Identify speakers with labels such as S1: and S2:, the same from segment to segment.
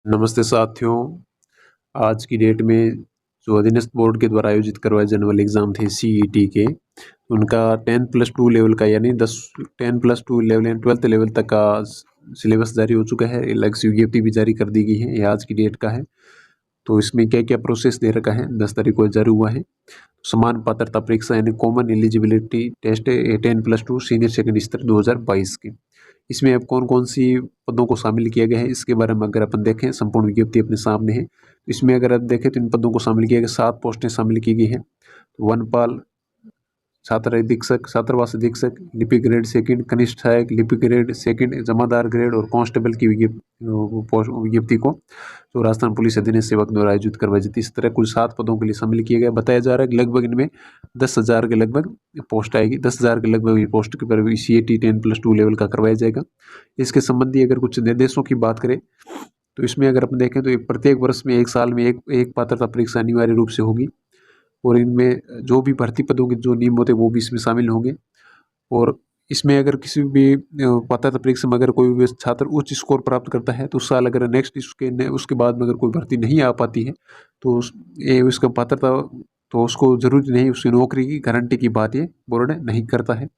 S1: नमस्ते साथियों। आज की डेट में जो अधीनस्थ बोर्ड के द्वारा आयोजित करवाए जाने वाले एग्ज़ाम थे सीईटी के, उनका 10+2 लेवल का यानी 10+2 लेवल यानी 12th लेवल तक का सिलेबस जारी हो चुका है। अलग से विज्ञप्ति भी जारी कर दी गई है। ये आज की डेट का है। तो इसमें क्या-क्या प्रोसेस दे रखा है, 10 तारीख को जारी हुआ है। समान पात्रता परीक्षा यानी common eligibility test 10+2 senior secondary स्तर 2022 की। इसमें अब कौन-कौन सी पदों को शामिल किया गया है, इसके बारे में अगर अपन देखें, संपूर्ण विज्ञप्ति अपने सामने है। इसमें अगर आप देखें तो इन पदों को शामिल किया गया, 7 पोस्टें शामिल की गई हैं। वनपाल, छात्र अधीक्षक, छात्रावास अधीक्षक, लिपि ग्रेड सेकंड, कनिष्ठ सहायक, लिपि ग्रेड सेकंड, जमादार ग्रेड और कांस्टेबल की विज्ञप्ति को जो राजस्थान पुलिस अधीनस्थ सेवक द्वारा आयोजित करवाई जाती है। इस तरह कुल 7 पदों के लिए शामिल किया गया। बताया जा रहा है कि लगभग इनमें 10,000 के लगभग पोस्ट आएगी। 10,000 के लगभग पोस्ट के पर सीईटी 10+2 लेवल का करवाया जाएगा। इसके संबंधी अगर कुछ निर्देशों की बात करें तो इसमें अगर अपन देखें तो प्रत्येक वर्ष में 1 साल में एक पात्रता परीक्षा अनिवार्य रूप से होगी और इनमें जो भी भर्ती पदों के जो नियम होते हैं वो भी इसमें शामिल होंगे। और इसमें अगर किसी भी पात्रता परीक्षा में अगर कोई भी छात्र उच्च स्कोर प्राप्त करता है तो उस साल अगर नेक्स्ट उसके बाद में अगर कोई भर्ती नहीं आ पाती है तो उसका पात्रता तो उसको ज़रूरी नहीं उसकी नौकरी की गारंटी की बात ये बोर्ड नहीं करता है।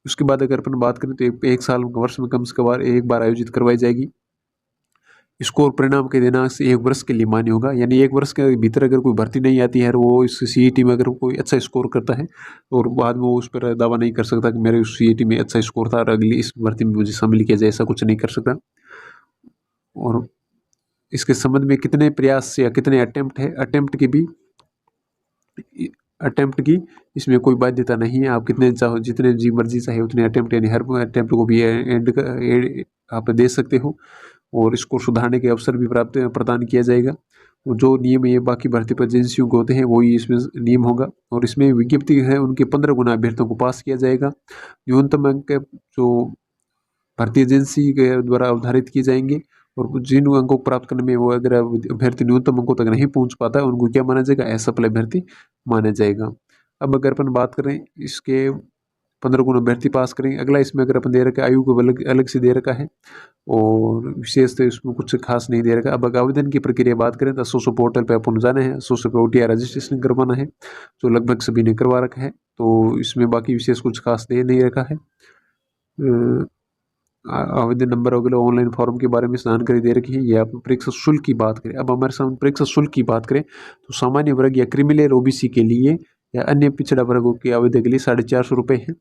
S1: उसके बाद अगर अपन बात करें तो एक साल वर्ष में कम से कम एक बार आयोजित करवाई जाएगी। स्कोर परिणाम के दिनांक से 1 वर्ष के लिए मान्य होगा, यानी 1 वर्ष के भीतर अगर कोई भर्ती नहीं आती है और वो इस सीईटी में अगर कोई अच्छा स्कोर करता है और बाद में वो उस पर दावा नहीं कर सकता कि मेरे उस सीईटी में अच्छा स्कोर था और अगली इस भर्ती में मुझे शामिल किया जाए, ऐसा कुछ नहीं कर सकता। और इसके संबंध में कितने प्रयास से या कितने अटेम्प्ट की इसमें कोई बाध्यता नहीं है। आप कितने चाहो जितने जी मर्जी चाहे उतने अटेम्प्ट यानी हर अटेम्प्ट को भी आप दे सकते हो और इसको सुधारने के अवसर भी प्रदान किया जाएगा। और जो नियम ये बाकी भर्ती पर एजेंसियों को होते हैं वही इसमें नियम होगा। और इसमें विज्ञप्ति है उनके 15 गुना अभ्यर्थियों को पास किया जाएगा। न्यूनतम अंक जो भर्ती एजेंसी के द्वारा अवधारित किए जाएंगे और जिन अंकों को प्राप्त करने में वो अगर अभ्यर्थी न्यूनतम अंकों तक नहीं पहुंच पाता है उनको क्या माना जाएगा, असफल अभ्यर्थी माना जाएगा। अब अगर अपन बात करें इसके 15 गुना अभ्यर्थी पास करेंगे। अगला इसमें अगर अपन दे रखा है आयु को अलग अलग से दे रखा है और विशेष तो इसमें कुछ खास नहीं दे रखा। अब आवेदन की प्रक्रिया बात करें तो सोशो पोर्टल पे अपन जाना है, सोशो पे OTR रजिस्ट्रेशन करवाना है जो लगभग सभी ने करवा रखा है। तो इसमें बाकी विशेष कुछ खास दे नहीं रखा है। आवेदन नंबर वगैरह ऑनलाइन फॉर्म के बारे में जानकारी दे रखी है। ये आप परीक्षा शुल्क की बात करें, अब हमारे सामने परीक्षा शुल्क की बात करें तो सामान्य वर्ग या क्रिमिलेयर OBC के लिए या अन्य पिछड़ा वर्गों के आवेदन के लिए 450 रुपये है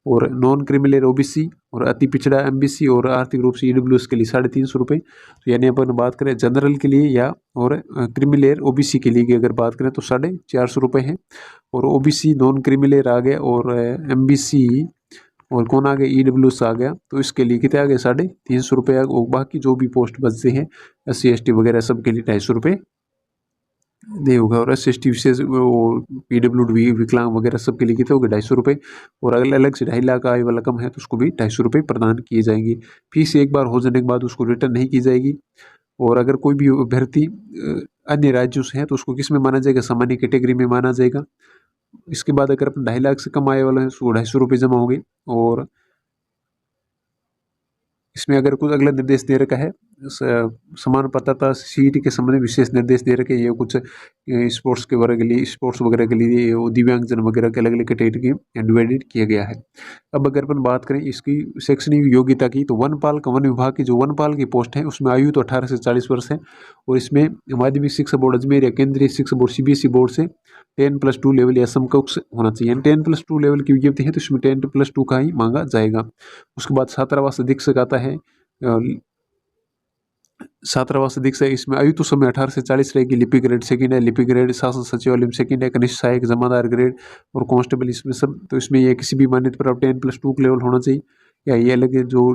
S1: और नॉन क्रिमिलेयर OBC और अति पिछड़ा MBC और आर्थिक रूप से EWS के लिए 350 रुपये। तो यानी अपन बात करें जनरल के लिए या और क्रिमिलेयर OBC के लिए की अगर बात करें तो 450 रुपये है और OBC नॉन क्रिमिलेयर आ गया और MBC और कौन आ गया EWS आ गया तो इसके लिए कितने आ गए 350 रुपये। और बाकी जो भी पोस्ट बचते हैं SC ST वगैरह सब के लिए 250 रुपये दे होगा और SC ST विशेष PWD विकलांग वगैरह सब के लिए कितने हो गए 250 रुपये और अगर अलग से 2.5 लाख आय वाला कम है तो उसको भी 250 रुपये प्रदान किए जाएंगे। फीस एक बार हो जाने के बाद उसको रिटर्न नहीं की जाएगी। और अगर कोई भी अभ्यर्थी अन्य राज्यों से है तो उसको किस में माना जाएगा, सामान्य कैटेगरी में माना जाएगा। इसके बाद अगर अपन 2.5 लाख से कम आय वाला है तो 250 रुपये जमा हो गए। और इसमें अगर कुछ अगला निर्देश दे रखा है समान पात्रता सीईटी के संबंध में विशेष निर्देश दे रखे, ये कुछ स्पोर्ट्स के वर्ग के लिए स्पोर्ट्स वगैरह के लिए दिव्यांगजन वगैरह के अलग अलग कैटेगरी डिवाइडेड किया गया है। अब अगर अपन बात करें इसकी शैक्षणिक योग्यता की तो वनपाल का वन विभाग की जो वनपाल की पोस्ट है उसमें आयु तो 18 से 40 वर्ष है और इसमें माध्यमिक शिक्षा बोर्ड अजमेर या केंद्रीय शिक्षा बोर्ड CBSE बोर्ड से 10+2 लेवल या समकक्ष होना चाहिए। 10+2 लेवल की विज्ञप्ति है तो इसमें 10+2 का ही मांगा जाएगा। उसके बाद छात्रावास अधीक्षक आता है। छात्रावास अधीक्षक इसमें आयु तो समय 18 से 40 रहेगी। लिपि ग्रेड सेकंड है, लिपि ग्रेड शासन सचिवालय सेकंड है, कनिष्ठ सहायक, जमादार ग्रेड और कांस्टेबल इसमें सब। तो इसमें ये किसी भी मान्यता प्राप्त 10+2 लेवल होना चाहिए या ये अलग जो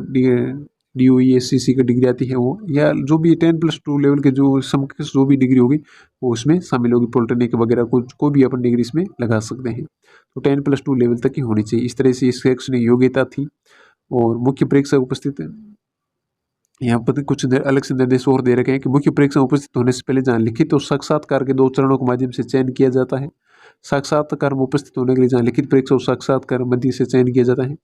S1: DOE SCC की डिग्री आती है वो या जो भी 10+2 लेवल के जो समकक्ष जो भी डिग्री होगी वो उसमें शामिल होगी। पॉलिटेक्निक वगैरह कुछ कोई भी अपन डिग्री इसमें लगा सकते हैं। तो 10+2 लेवल तक ही होनी चाहिए। इस तरह से इस शैक्षणिक योग्यता थी। और मुख्य परीक्षा उपस्थित यहाँ पर कुछ अलग से निर्देश और दे रखे हैं कि मुख्य परीक्षा में उपस्थित होने से पहले जहाँ लिखित और साक्षात्कार के 2 चरणों के माध्यम से चयन किया जाता है। साक्षात्कार में उपस्थित होने के लिए जहाँ लिखित परीक्षा और साक्षात्कार मध्य से चयन किया जाता है।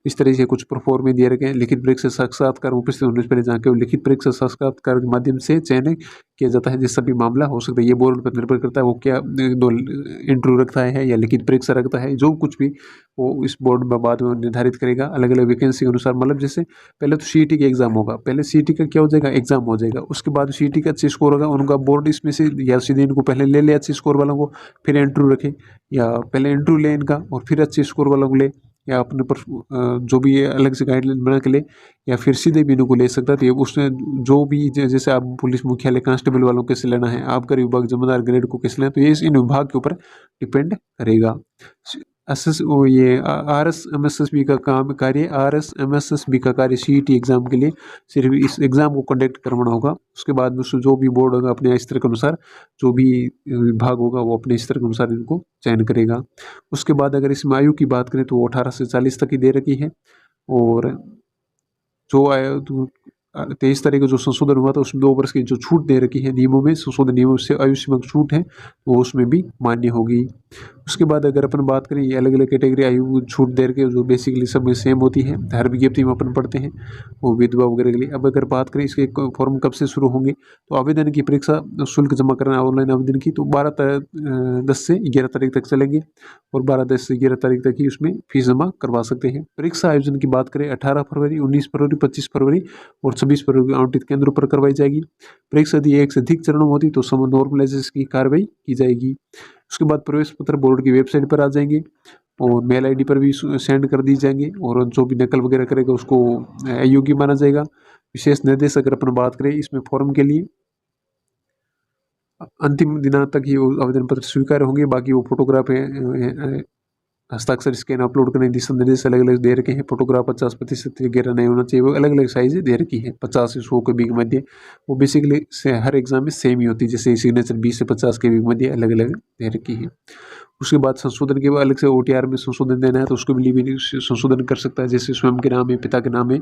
S1: इस तरह से कुछ प्रोफॉर्मे दिए रखे हैं। लिखित परीक्षा साक्षात्कार उपस्थित होने से पहले जहाँ केवल लिखित परीक्षा साक्षात्कार के माध्यम से चयन किया जाता है, जिससे भी मामला हो सकता है। ये बोर्ड पर निर्भर करता है वो क्या दो इंटरव्यू रखता है या लिखित परीक्षा रखता है, जो कुछ भी वो इस बोर्ड में बाद में निर्धारित करेगा अलग अलग वैकेंसी के अनुसार। मतलब जैसे पहले तो सीईटी का एग्जाम होगा, पहले सीईटी का क्या हो जाएगा, एग्जाम हो जाएगा, उसके बाद सीईटी का अच्छे स्कोर होगा, उनका बोर्ड इसमें से या सीधे इनको पहले ले ले अच्छे स्कोर वालों को, फिर इंटरव्यू रखे, या पहले इंटरव्यू ले इनका और फिर अच्छे स्कोर वालों को ले, या अपने पर जो भी अलग से गाइडलाइन बना के ले, या फिर सीधे भी इनको ले सकता है। तो ये उसमें जो भी जैसे आप पुलिस मुख्यालय कांस्टेबल वालों को कैसे लेना है, आबकारी विभाग जमादार ग्रेड को कैसे लेना है, तो ये इन विभाग के ऊपर डिपेंड करेगा। ये RSMSSB का काम कार्य RSMSSB का कार्य सीईटी एग्जाम के लिए सिर्फ इस एग्जाम को कंडक्ट करवाना होगा। उसके बाद में जो भी बोर्ड होगा अपने स्तर के अनुसार, जो भी विभाग होगा वो अपने स्तर के अनुसार इनको चयन करेगा। उसके बाद अगर इसमें आयु की बात करें तो वो 18 से 40 तक की दे रखी है, और जो 23 तारीख को जो संशोधन हुआ था उसमें 2 वर्ष की जो छूट दे रखी है नियमों में, संशोधन नियमों से आयु सीमा छूट है वो उसमें भी मान्य होगी। उसके बाद अगर अपन बात करें ये अलग अलग कैटेगरी आयु छूट दे रखे जो बेसिकली सब में सेम होती है, हर विज्ञप्ति में अपन पढ़ते हैं वो विधवा वगैरह के लिए। अब अगर बात करें इसके फॉर्म कब से शुरू होंगे, तो आवेदन की परीक्षा शुल्क जमा करना ऑनलाइन आवेदन की तो 10 से 11 तारीख तक चलेंगे, और 10 से 11 तारीख तक ही उसमें फीस जमा करवा सकते हैं। परीक्षा आयोजन की बात करें 18 फरवरी, 19 फरवरी, 25 फरवरी और 26 फरवरी आवंटित केंद्रों पर करवाई जाएगी। परीक्षा यदि एक से अधिक चरणों में होती तो सम नॉर्मलाइजेशन की कार्रवाई की जाएगी। उसके बाद प्रवेश पत्र बोर्ड की वेबसाइट पर आ जाएंगे और मेल आईडी पर भी सेंड कर दी जाएंगे, और जो भी नकल वगैरह करेगा उसको अयोग्य माना जाएगा। विशेष निर्देश अगर अपन बात करें इसमें फॉर्म के लिए अंतिम दिनांक तक ही आवेदन पत्र स्वीकार होंगे। बाकी वो फोटोग्राफ है, हस्ताक्षर स्कैन अपलोड करने दिशा निर्देश अलग अलग दे रखे हैं। फोटोग्राफ 50% वगैरह नहीं होना चाहिए, वो अलग अलग साइज दे रखी है 50 से 100 के बीच मध्य। वो बेसिकली हर एग्जाम में सेम ही होती है, जैसे सिग्नेचर 20 से 50 के बीच मध्य अलग अलग दे रखी है। उसके बाद संशोधन के बाद अलग से OTR में संशोधन देना है तो उसको भी संशोधन कर सकता है, जैसे स्वयं के नाम है, पिता के नाम है,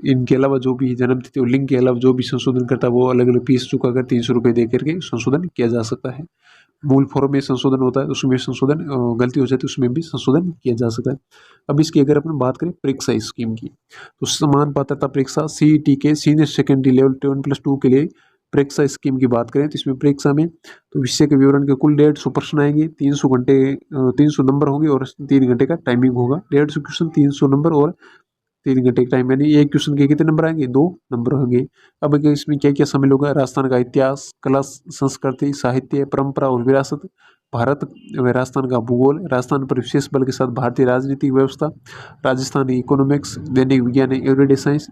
S1: इनके अलावा जो भी जन्मतिथि और लिंग के अलावा जो भी संशोधन करता है वो अलग अलग फीस चुका कर 300 रुपये दे करके संशोधन किया जा सकता है। मूल फॉर्म में संशोधन होता है उसमें संशोधन, गलती हो जाती है उसमें भी संशोधन किया जा सकता है। अब इसकी अगर अपन बात करें परीक्षा स्कीम की, तो समान पात्रता परीक्षा CET के सीनियर सेकेंडरी लेवल 10+2 के लिए परीक्षा स्कीम की बात करें तो इसमें परीक्षा में तो विषय के विवरण के कुल 150 प्रश्न आएंगे, 300 घंटे 300 नंबर होंगे और 3 घंटे का टाइमिंग होगा। 150 क्वेश्चन 300 नंबर और 3 घंटे का टाइम, यानी एक क्वेश्चन के कितने नंबर आएंगे, 2 नंबर होंगे। अब इसमें क्या क्या शामिल होगा, राजस्थान का इतिहास, कला, संस्कृति, साहित्य, परंपरा और विरासत, भारत व राजस्थान का भूगोल, राजस्थान पर विशेष बल के साथ भारतीय राजनीतिक व्यवस्था, राजस्थानी इकोनॉमिक्स, दैनिक विज्ञान, एवरीडे साइंस,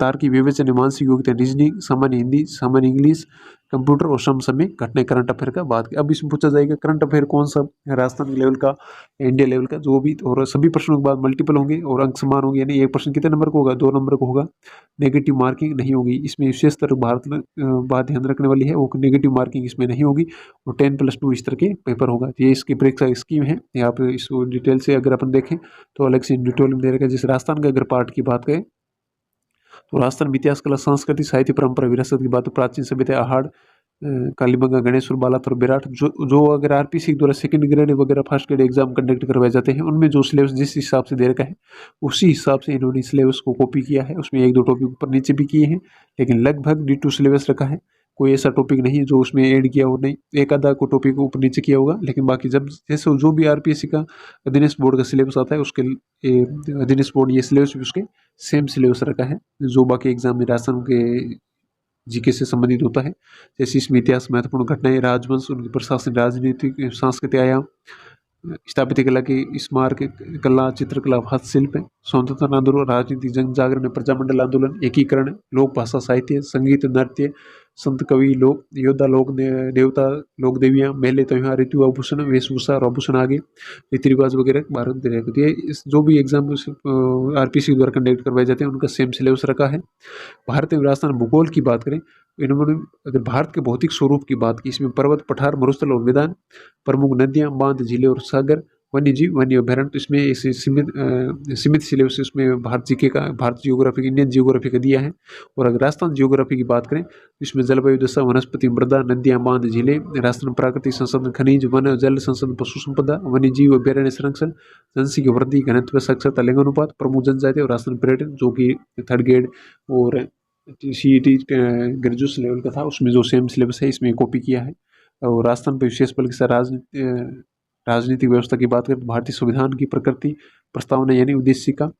S1: तार्किक विवेचन, मानसिक योग्यता, रीजनिंग, सामान्य हिंदी, सामान्य इंग्लिश, कंप्यूटर और समसामयिक घटना, करंट अफेयर का बात। अब इसमें पूछा जाएगा करंट अफेयर कौन सा, राजस्थान लेवल का, इंडिया लेवल का, जो भी, और सभी प्रश्नों के बाद मल्टीपल होंगे और अंक समान होंगे, यानी एक प्रश्न कितने नंबर को होगा, 2 नंबर को होगा। नेगेटिव मार्किंग नहीं होगी इसमें, विशेषतर भारत में बात ध्यान रखने वाली है वो नेगेटिव मार्किंग इसमें नहीं होगी, और 10+2 इस तरह के पेपर होगा। तो ये इसकी परीक्षा स्कीम है। यहाँ पे इसको डिटेल से अगर अपन देखें तो अलग से डिटेल में दे रखा है। जैसे राजस्थान का अगर पार्ट की बात करें तो राजस्थान में इतिहास, कला, संस्कृति, साहित्य, परंपरा, विरासत की बात, प्राचीन सभ्यता, आहड़, कालीबंगा, गणेश्वर, बालाथर, विराट, जो अगर RPC द्वारा सेकंड ग्रेड वगैरह फर्स्ट ग्रेड एग्जाम कंडक्ट करवाए जाते हैं उनमें जो सिलेबस जिस हिसाब से दे रखा है उसी हिसाब से इन्होंने सिलेबस को कॉपी किया है। उसमें 1-2 टॉपिक ऊपर नीचे भी किए हैं, लेकिन लगभग D2 सिलेबस रखा है। कोई ऐसा टॉपिक नहीं जो उसमें ऐड किया हो, नहीं, एक आधा को टॉपिक ऊपर नीचे किया होगा, लेकिन बाकी जब जैसे जो भी RPSC का अधीनस्थ बोर्ड का सिलेबस आता है उसके अधीनस्थ बोर्ड ये सिलेबस भी उसके सेम सिलेबस रखा है जो बाकी एग्जाम में राजस्थान के GK से संबंधित होता है। जैसे इसमें इतिहास, महत्वपूर्ण घटनाएं, राजवंश, उनकी प्रशासन, राजनीतिक, सांस्कृतिक आयाम, स्थापत्य कला की स्मारक, कला, चित्रकला, हस्तशिल्प, स्वतंत्रता आंदोलन, राजनीतिक, जन जागरण, प्रजामंडल आंदोलन, एकीकरण, लोक भाषा, साहित्य, संगीत, नृत्य, संत, कवि, लोक योद्धा, लोक देवता, लोक देवियाँ, मेले, त्योहार, ऋतु, आभूषण, वेशभूषा और आभूषण आगे, रीति रिवाज वगैरह भारत दे रहे। ये जो भी एग्जाम RPC द्वारा कंडक्ट करवाए जाते हैं उनका सेम सिलेबस रखा है। भारत एवं राजस्थान भूगोल की बात करें, इन्होंने अगर भारत के भौतिक स्वरूप की बात की, इसमें पर्वत, पठार, मरुस्थल और मैदान, प्रमुख नदियां, बांध, झीलें और सागर, वन्य जीव वन्य अभ्यारण्य, तो इसमें इसे सीमित सिलेबस इसमें भारत जीके का, भारत जियोग्राफी, इंडियन जियोग्राफी का दिया है। और अगर राजस्थान जियोग्राफी की बात करें तो इसमें जलवायु दशा, वनस्पति, मृदा, नदियां, बांध, झीलें, राजस्थान प्राकृतिक संसाधन, खनिज, वन, जल संसाधन, पशु संपदा, वन्य जीव अभ्यारण्य संरक्षण, जनसंख्या वृद्धि, घनत्व, साक्षरता, लिंग अनुपात, प्रमुख जनजाति और राजस्थान पर्यटन, जो कि थर्ड ग्रेड और CET ग्रेजुएशन लेवल का था, उसमें जो सेम सिलेबस है इसमें कॉपी किया है। और राजस्थान पर विशेष बल के साथ राजनीतिक व्यवस्था की बात करें तो भारतीय संविधान की प्रकृति, प्रस्तावना यानी उद्देशिका,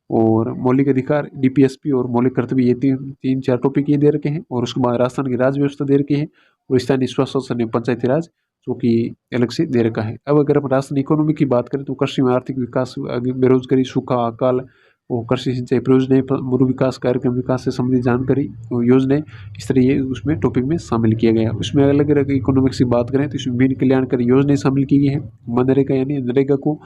S1: और मौलिक अधिकार, DPSP और मौलिक कर्तव्य, ये तीन चार टॉपिक ये दे रखे हैं। और उसके बाद राजस्थान की राज्य व्यवस्था दे रखी है, और स्थानीय स्वशासन एवं पंचायती राज, जो कि अलग से दे रखा है। अब अगर हम राजस्थान इकोनॉमी की बात करें तो कृषि में आर्थिक विकास, बेरोजगारी, सूखा, अकाल, और कृषि सिंचाई परियोजनाएं, मरु विकास कार्यक्रम, विकास से संबंधित जानकारी और योजनाएं, इस तरह ये उसमें टॉपिक में शामिल किया गया। उसमें अलग अलग इकोनॉमिक्स की बात करें तो इसमें विभिन्न कल्याणकारी योजनाएं शामिल की गई है, मनरेगा यानी नरेगा को,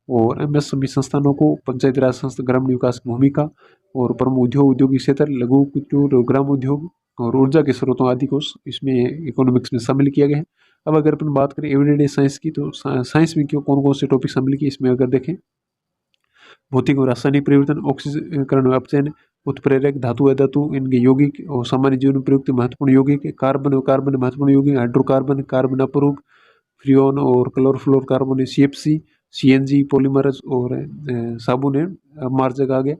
S1: और MSME संस्थानों को, पंचायती राज संस्था, ग्रामीण विकास की भूमिका, और प्रमुख उद्योग, औद्योगिक क्षेत्र, लघु कुटीर और ग्राम उद्योग, और ऊर्जा के स्रोतों आदि को इसमें इकोनॉमिक्स में शामिल किया गया है। अब अगर अपन बात करें एवरीडे साइंस की, तो साइंस में क्यों कौन कौन से टॉपिक शामिल किए इसमें अगर देखें, भौतिक और रासायनिक परिवर्तन, ऑक्सीकरण व अपचयन, उत्प्रेरक, धातु अधातु, इनके यौगिक और सामान्य जीवन में प्रयुक्त महत्वपूर्ण यौगिक, कार्बन और कार्बन महत्वपूर्ण यौगिक, हाइड्रोकार्बन, कार्बन अपरूप, फ्रियोन और क्लोरोफ्लोरोकार्बन, CFC, CNG, पॉलीमरस और साबुन है, मार्जक आ गया,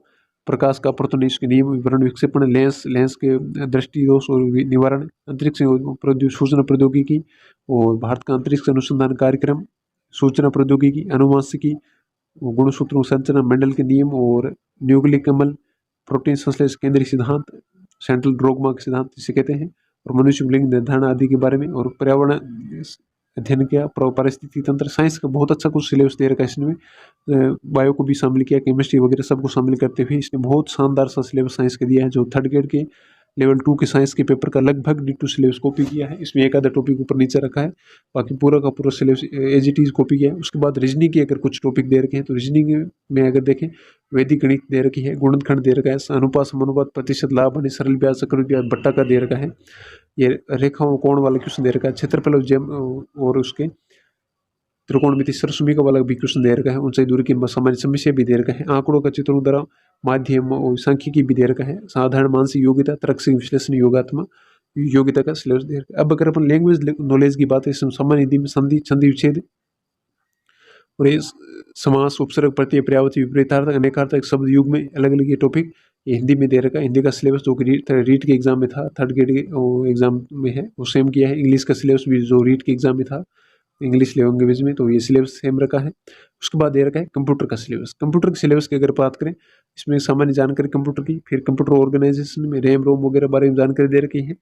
S1: प्रकाश का अपवर्तन, इसके नियम, विवरण, विक्षेपण, लेंस के दृष्टि दोष और निवारण, अंतरिक्ष सूचना प्रौद्योगिकी और भारत का अंतरिक्ष अनुसंधान कार्यक्रम, सूचना प्रौद्योगिकी, अनुवांशिकी, गुणसूत्रों संरचना, मेंडल के नियम और न्यूक्लिक अम्ल, प्रोटीन संश्लेषण केंद्रीय सिद्धांत, सेंट्रल डोग्मा के सिद्धांत जिसे कहते हैं, और मनुष्य लिंग निर्धारण आदि के बारे में, और पर्यावरण अध्ययन किया, पारिस्थितिकी तंत्र, साइंस का बहुत अच्छा कुछ सिलेबस दे रखा है इसमें, बायो को भी शामिल किया, केमिस्ट्री वगैरह सबको शामिल करते हुए इसने बहुत शानदार सा सिलेबस साइंस का दिया है, जो थर्ड ग्रेड के लेवल 2 के साइंस के पेपर का लगभग D2 सिलेबस कॉपी किया है। इसमें एक आधा टॉपिक ऊपर नीचे रखा है, बाकी पूरा का पूरा syllabus as it is copy किया है। उसके बाद रीजनिंग के अगर कुछ टॉपिक दे रखे हैं तो रीजनिंग में अगर देखें, वैदिक गणित दे रखी है, गुणनखंड दे रखा है, अनुपात, समानुपात, प्रतिशत लाभ हानि, सरल ब्याज, चक्रवृद्धि ब्याज, बट्टा का दे रखा है, ये रेखाओं कोण वाला क्वेश्चन दे रखा है, क्षेत्रफल और उसके त्रिकोणमिति सरसुमी का वाला भी क्वेश्चन दे रखा है, ऊंचाई दूरी की सामान्य समस्या भी दे रखा है, आंकड़ों का चित्रों द्वारा माध्यम और सांख्यिकी भी दे रखा है, साधारण मानसिक योग्यता, तर्कशील विश्लेषण योगात्मक योग्यता का सिलेबस दे रखा है। अब अगर अपन लैंग्वेज नॉलेज की बात है, सामान्य हिंदी में संधि, छंदी, विच्छेद और ये समास, उपसर्ग, प्रत्यय, पर्यायवाची, विपरीतार्थक, अनेकार्थक, शब्द युग में अलग अलग ये टॉपिक ये हिंदी में दे रखा है। हिंदी का सिलेबस जो कि रीट के एग्जाम में था, थर्ड ग्रेड के एग्जाम में है, वो सेम किया है। इंग्लिश का सिलेबस भी जो रीट के एग्जाम में था इंग्लिश लैंग्वेज में, तो ये सिलेबस सेम रखा है। उसके बाद दे रखा है कंप्यूटर का सिलेबस। कंप्यूटर के सिलेबस की अगर बात करें, इसमें सामान्य जानकारी कंप्यूटर की, फिर कंप्यूटर ऑर्गेनाइजेशन में रैम रोम वगैरह बारे में जानकारी दे रखी है,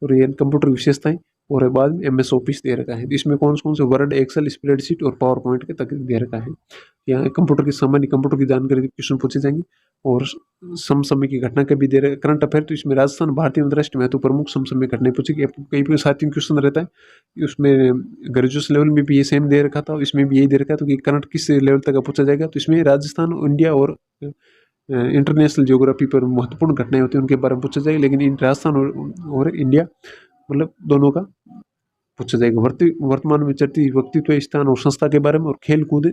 S1: और ये कंप्यूटर विशेषताएं, और बाद में MS ऑफिस दे रखा है। इसमें कौन कौन से वर्ड, एक्सेल, स्प्रेडशीट और पावर पॉइंट के तक दे रखा है। यहाँ कंप्यूटर की सामान्य कंप्यूटर की जानकारी क्वेश्चन पूछे जाएंगे, और समसामय की घटना का भी दे रहे करंट अफेयर, तो इसमें राजस्थान, भारतीय अंतर्राष्ट्रीय महत्व, प्रमुख समसामय घटनाएं पूछेगी। कई भी साथियों क्वेश्चन रहता है उसमें, ग्रेजुएशन लेवल में भी ये सेम दे रखा था, इसमें भी यही दे रखा है, तो कि करंट किस लेवल तक पूछा जाएगा। तो इसमें राजस्थान, इंडिया और इंटरनेशनल ज्योग्राफी पर महत्वपूर्ण घटनाएं होती हैं उनके बारे में पूछा जाएगा, लेकिन इन राजस्थान और इंडिया मतलब दोनों का पूछा जाएगा। वर्तमान में चलती व्यक्तित्व, स्थान और संस्था के बारे में, और खेल कूद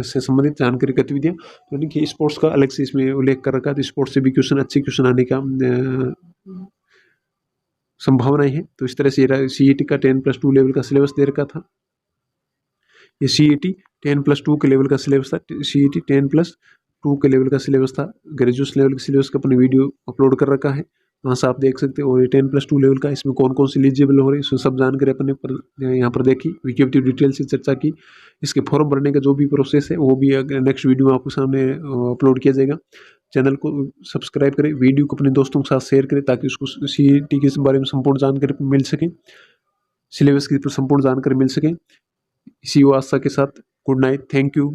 S1: से संबंधित जानकारी, गतिविधियां, तो यानी कि स्पोर्ट्स का अलग से इसमें उल्लेख कर रखा है, तो स्पोर्ट्स से भी क्वेश्चन, अच्छे क्वेश्चन आने का संभावनाएं हैं। तो इस तरह से CET का 10+2 लेवल का सिलेबस दे रखा था। ये CET 10+2 के लेवल का सिलेबस था, CET 10+2 के लेवल का सिलेबस था। ग्रेजुएशन लेवल के सिलेबस का अपने वीडियो अपलोड कर रखा है, वहाँ से आप देख सकते हो। और ये 10+2 लेवल का, इसमें कौन कौन सी एलिजिबल हो रही है, इसमें सब जानकारी अपने पर यहाँ पर देखी, विज्ञप्ति डिटेल से चर्चा की। इसके फॉर्म भरने का जो भी प्रोसेस है वो भी नेक्स्ट वीडियो में आपको सामने अपलोड किया जाएगा। चैनल को सब्सक्राइब करें, वीडियो को अपने दोस्तों के साथ शेयर करें, ताकि उसको CET के बारे में संपूर्ण जानकारी मिल सके, सिलेबस की संपूर्ण जानकारी मिल सके। इसी आशा के साथ गुड नाइट, थैंक यू।